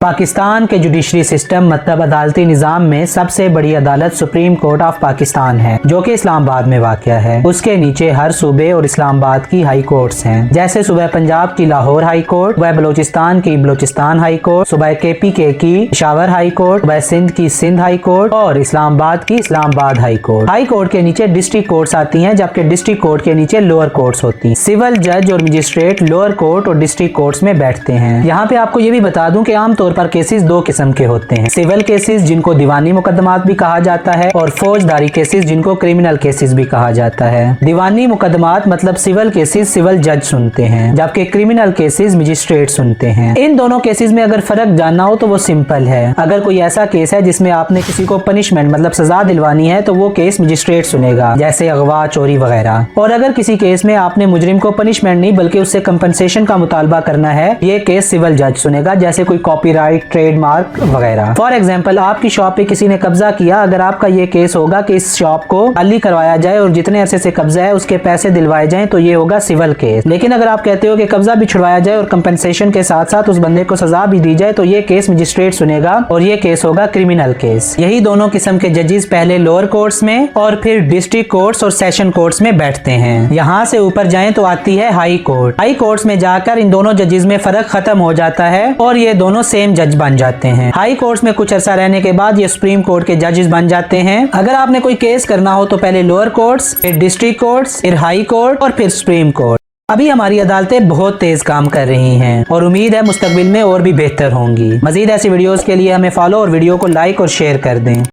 पाकिस्तान के judiciary system मतलब अदालती निज़ाम में सबसे बड़ी अदालत सुप्रीम कोर्ट ऑफ पाकिस्तान है, जो कि इस्लामाबाद में वाक़या है। उसके नीचे हर सूबे और इस्लामाबाद की हाई कोर्ट्स हैं, जैसे सुबह पंजाब की लाहौर हाई कोर्ट, सुबह बलोचिस्तान की बलोचिस्तान हाई कोर्ट, सुबह KPK की पेशावर हाई कोर्ट, सुबह सिंध की सिंध हाई कोर्ट और इस्लामाबाद की Islamabad high court. High court के नीचे डिस्ट्रिक्ट कोर्ट्स आती हैं, जबकि डिस्ट्रिक्ट कोर्ट के नीचे लोअर कोर्ट्स होती हैं। सिविल जज और मजिस्ट्रेट लोअर कोर्ट और डिस्ट्रिक्ट कोर्ट्स में बैठते हैं। यहाँ पे आपको ये भी बता दूं कि आमतौर पर केसेस दो किस्म के होते हैं, सिविल केसेस जिनको दीवानी मुकदमात भी कहा जाता है और फौजदारी केसेस जिनको क्रिमिनल केसेस भी कहा जाता है। दीवानी मुकदमात मतलब सिविल केसेस सिविल जज सुनते हैं, जबकि क्रिमिनल केसेस मजिस्ट्रेट सुनते हैं। इन दोनों केसेस में अगर फर्क जानना हो तो वो सिंपल है। अगर कोई ऐसा केस है जिसमें आपने किसी को पनिशमेंट मतलब सजा दिलवानी है तो वो केस मजिस्ट्रेट सुनेगा, जैसे अगवा, चोरी वगैरह। और अगर किसी केस में आपने मुजरिम को पनिशमेंट नहीं बल्कि उससे कंपनसेशन का मुतालबा करना है, ये केस सिविल जज सुनेगा, जैसे कोई कॉपीराइट, ट्रेडमार्क वगैरह। फॉर एग्जाम्पल, आपकी शॉप पे किसी ने कब्जा किया, अगर आपका ये केस होगा कि इस शॉप को खाली करवाया जाए और जितने अरसे से कब्जा है उसके पैसे दिलवाए जाएं, तो ये होगा सिविल केस। लेकिन अगर आप कहते हो कि कब्जा भी छुड़वाया जाए और कंपनसेशन के साथ साथ उस बंदे को सजा भी दी जाए, तो ये केस मजिस्ट्रेट सुनेगा और ये केस होगा क्रिमिनल केस। यही दोनों किस्म के जजेस पहले लोअर कोर्ट्स में और फिर डिस्ट्रिक्ट कोर्ट्स और सेशन कोर्ट्स में बैठते हैं। यहाँ से ऊपर जाएं तो आती है हाई कोर्ट। हाई कोर्ट्स में जाकर इन दोनों जजेस में फर्क खत्म हो जाता है और ये दोनों सेम जज बन जाते हैं। हाई कोर्ट्स में कुछ अरसा रहने के बाद ये सुप्रीम कोर्ट के जजेस बन जाते हैं। अगर आपने कोई केस करना हो तो पहले लोअर कोर्ट्स, फिर डिस्ट्रिक्ट कोर्ट्स, फिर हाई कोर्ट और फिर सुप्रीम कोर्ट। अभी हमारी अदालतें बहुत तेज काम कर रही हैं और उम्मीद है मुस्तकबिल में और भी बेहतर होंगी। मजीद ऐसी वीडियोस के लिए हमें फॉलो और वीडियो को लाइक और शेयर कर दें।